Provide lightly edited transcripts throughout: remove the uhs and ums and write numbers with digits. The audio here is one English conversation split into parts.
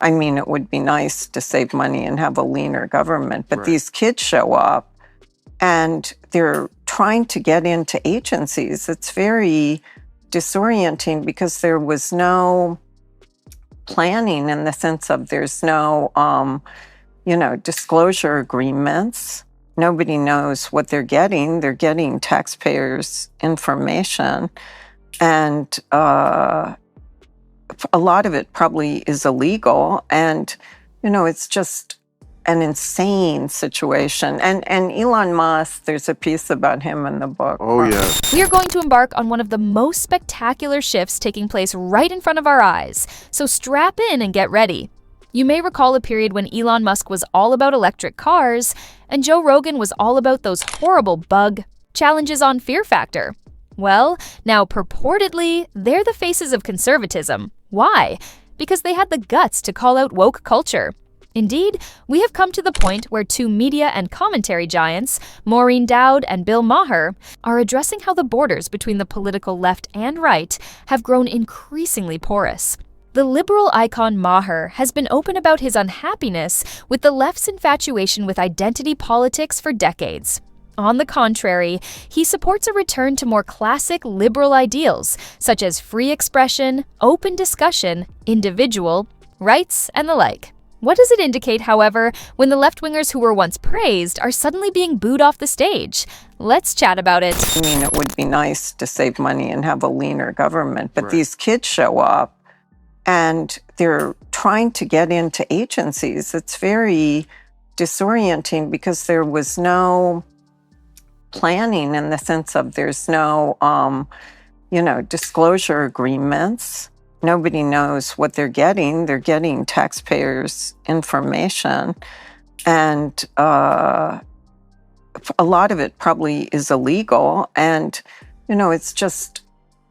I mean, it would be nice to save money and have a leaner government, but Right. these kids show up and they're trying to get into agencies. It's very disorienting because there was no planning in the sense of there's no, disclosure agreements. Nobody knows what they're getting. They're getting taxpayers' information. And a lot of it probably is illegal. And, it's just an insane situation. And Elon Musk, there's a piece about him in the book. Oh, yeah. We are going to embark on one of the most spectacular shifts taking place right in front of our eyes. So strap in and get ready. You may recall a period when Elon Musk was all about electric cars, and Joe Rogan was all about those horrible bug challenges on Fear Factor. Well, now purportedly, they're the faces of conservatism. Why? Because they had the guts to call out woke culture. Indeed, we have come to the point where two media and commentary giants, Maureen Dowd and Bill Maher, are addressing how the borders between the political left and right have grown increasingly porous. The liberal icon Maher has been open about his unhappiness with the left's infatuation with identity politics for decades. On the contrary, he supports a return to more classic liberal ideals, such as free expression, open discussion, individual rights, and the like. What does it indicate, however, when the left-wingers who were once praised are suddenly being booed off the stage? Let's chat about it. I mean, it would be nice to save money and have a leaner government, but Right. these kids show up and they're trying to get into agencies. It's very disorienting because there was no planning in the sense of there's no, disclosure agreements. Nobody knows what they're getting. They're getting taxpayers' information. And a lot of it probably is illegal. And, it's just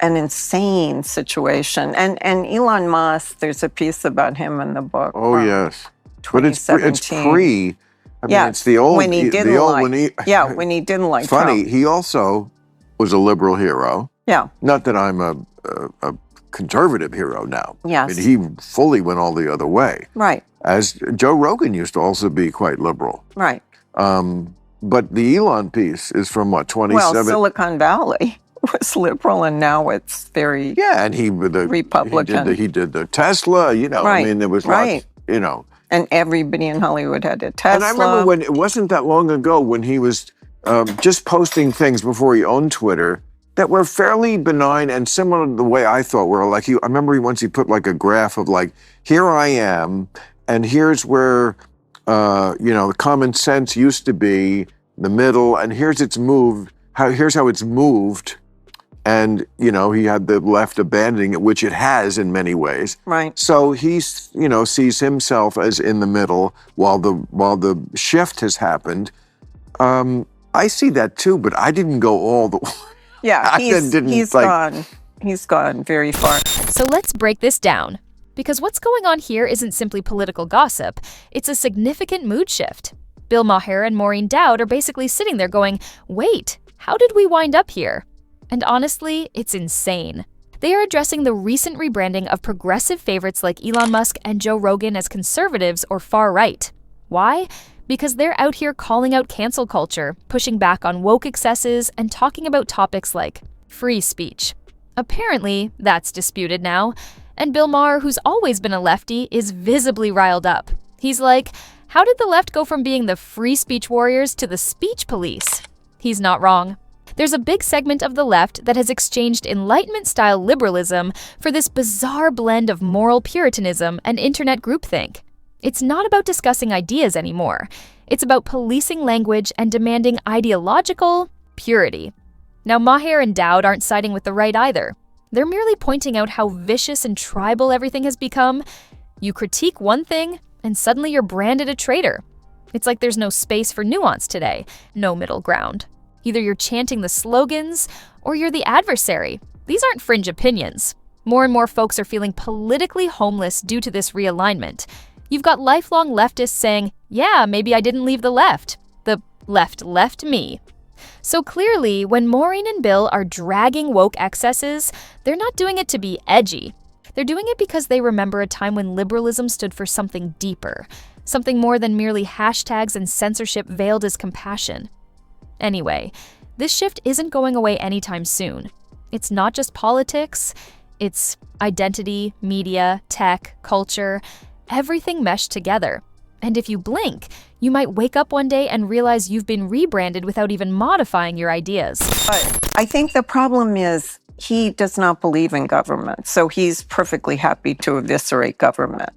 an insane situation. And Elon Musk, there's a piece about him in the book. Oh, from yes. But it's 2017. pre. I mean, it's the old. when he didn't the old, like, when he, when he didn't like funny, Trump. he also was a liberal hero. Yeah, Not that I'm a conservative hero now. yes, I mean, he fully went all the other way. right, As Joe Rogan used to also be quite liberal. right. But the Elon piece is from what, Well, 27? Silicon Valley was liberal, and now it's very Yeah, and he Republican. He did the Tesla. I Right, mean, there was right. lots. And everybody in Hollywood had a Tesla. And I remember when it wasn't that long ago when he was just posting things before he owned Twitter that were fairly benign and similar to the way I thought were. Like I remember once he put like a graph of like, here I am, and here's where the common sense used to be, the middle, and here's here's how it's moved. And, he had the left abandoning it, which it has in many ways. Right. So he, sees himself as in the middle while the shift has happened. I see that too, but I didn't go all the way. Yeah, I he's gone very far. So let's break this down. Because what's going on here isn't simply political gossip, it's a significant mood shift. Bill Maher and Maureen Dowd are basically sitting there going, wait, how did we wind up here? And honestly, it's insane. They are addressing the recent rebranding of progressive favorites like Elon Musk and Joe Rogan as conservatives or far right. Why? Because they're out here calling out cancel culture, pushing back on woke excesses, and talking about topics like free speech. Apparently, that's disputed now. And Bill Maher, who's always been a lefty, is visibly riled up. He's like, how did the left go from being the free speech warriors to the speech police? He's not wrong. There's a big segment of the left that has exchanged Enlightenment-style liberalism for this bizarre blend of moral puritanism and internet groupthink. It's not about discussing ideas anymore. It's about policing language and demanding ideological purity. Now, Maher and Dowd aren't siding with the right either. They're merely pointing out how vicious and tribal everything has become. You critique one thing, and suddenly you're branded a traitor. It's like there's no space for nuance today, no middle ground. Either you're chanting the slogans, or you're the adversary. These aren't fringe opinions. More and more folks are feeling politically homeless due to this realignment. You've got lifelong leftists saying, yeah, maybe I didn't leave the left. The left left me. So clearly, when Maureen and Bill are dragging woke excesses, they're not doing it to be edgy. They're doing it because they remember a time when liberalism stood for something deeper, something more than merely hashtags and censorship veiled as compassion. Anyway, this shift isn't going away anytime soon. It's not just politics, it's identity, media, tech, culture, everything meshed together. And if you blink, you might wake up one day and realize you've been rebranded without even modifying your ideas. But I think the problem is he does not believe in government, so he's perfectly happy to eviscerate government.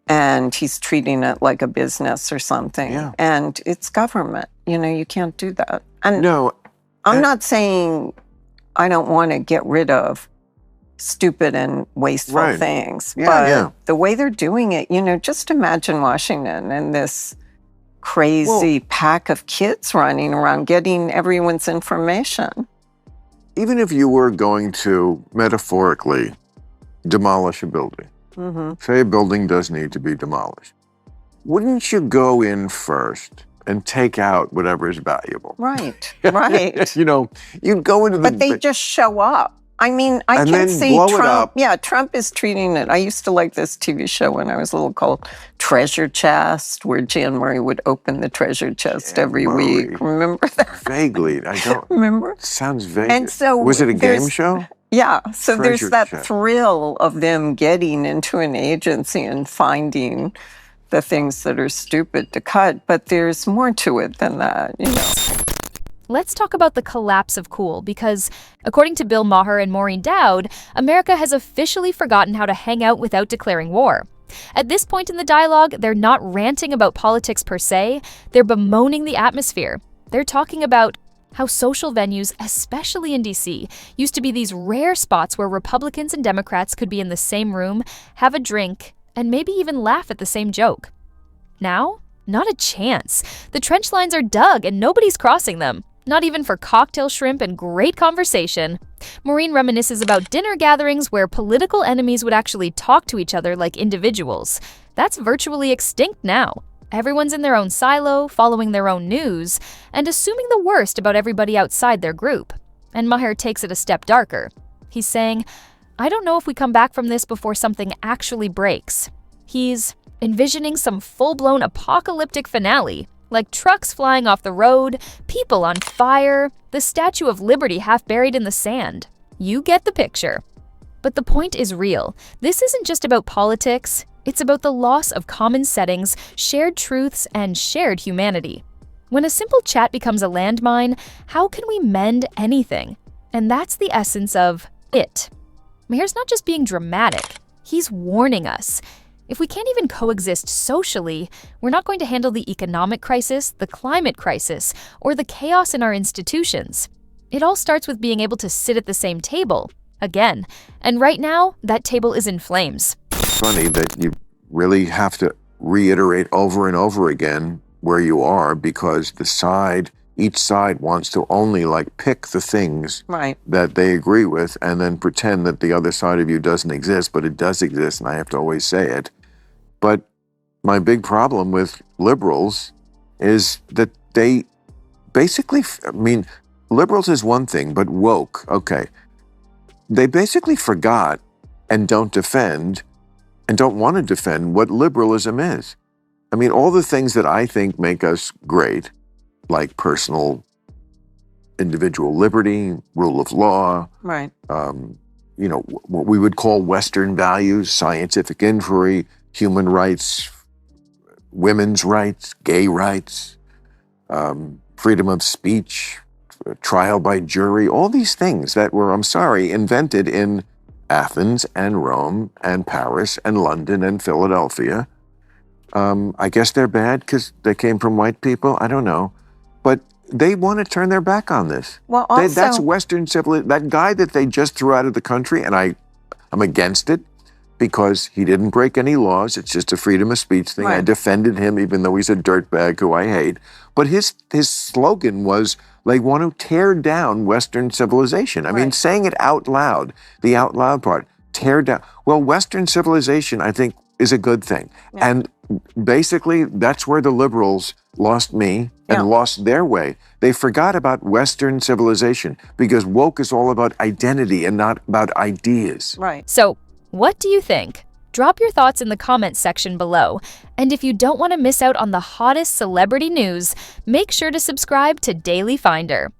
And he's treating it like a business or something. Yeah. And it's government. You can't do that. And No, I'm not saying I don't want to get rid of stupid and wasteful Right. things. Yeah, but yeah. the way they're doing it, just imagine Washington and this crazy pack of kids running around getting everyone's information. even if you were going to metaphorically demolish a building, say a building does need to be demolished, wouldn't you go in first and take out whatever is valuable? Right, right. You'd go into the... But they just show up. I mean, I And can then see blow it Trump. up. Yeah, Trump is treating it. I used to like this TV show when I was little called Treasure Chest, where Jan Murray would open the treasure chest every Murray. week. Remember that? Vaguely, I don't... Remember? Sounds vague. And so was it a game there's- show? Yeah, so there's Treasure that chest. thrill of them getting into an agency and finding the things that are stupid to cut, but there's more to it than that, Let's talk about the collapse of cool, because according to Bill Maher and Maureen Dowd, America has officially forgotten how to hang out without declaring war. At this point in the dialogue, they're not ranting about politics per se, they're bemoaning the atmosphere. They're talking about how social venues, especially in DC, used to be these rare spots where Republicans and Democrats could be in the same room, have a drink, and maybe even laugh at the same joke. Now, not a chance. The trench lines are dug and nobody's crossing them. Not even for cocktail shrimp and great conversation. Maureen reminisces about dinner gatherings where political enemies would actually talk to each other like individuals. That's virtually extinct now. Everyone's in their own silo, following their own news, and assuming the worst about everybody outside their group. And Maher takes it a step darker. He's saying, I don't know if we come back from this before something actually breaks. He's envisioning some full-blown apocalyptic finale, like trucks flying off the road, people on fire, the Statue of Liberty half buried in the sand. You get the picture. But the point is real. This isn't just about politics. It's about the loss of common settings, shared truths, and shared humanity. When a simple chat becomes a landmine, how can we mend anything? And that's the essence of it. Maher's not just being dramatic. He's warning us. If we can't even coexist socially, we're not going to handle the economic crisis, the climate crisis, or the chaos in our institutions. It all starts with being able to sit at the same table, again. And right now, that table is in flames. It's funny that you really have to reiterate over and over again where you are, because each side wants to only pick the things Right. that they agree with and then pretend that the other side of you doesn't exist, but it does exist, and I have to always say it. But my big problem with liberals is that they basically, liberals is one thing, but woke, okay. They basically forgot and don't defend and don't want to defend what liberalism is. All the things that I think make us great, like personal, individual liberty, rule of law, Right. what we would call Western values, scientific inquiry, human rights, women's rights, gay rights, freedom of speech, trial by jury, all these things that were, invented in Athens and Rome and Paris and London and Philadelphia. I guess they're bad because they came from white people. I don't know. But they want to turn their back on this. Well, also, That's Western civilization. That guy that they just threw out of the country, and I'm against it because he didn't break any laws. It's just a freedom of speech thing. I Right. defended him, even though he's a dirtbag who I hate. But his slogan was, they want to tear down Western civilization. Right. Saying it out loud, the out loud part, tear down. Well, Western civilization, I think, is a good thing. Yeah. And basically, that's where the liberals lost me and Yeah. lost their way. They forgot about Western civilization because woke is all about identity and not about ideas. right. So, What do you think? Drop your thoughts in the comments section below. And if you don't want to miss out on the hottest celebrity news, make sure to subscribe to Daily Finder.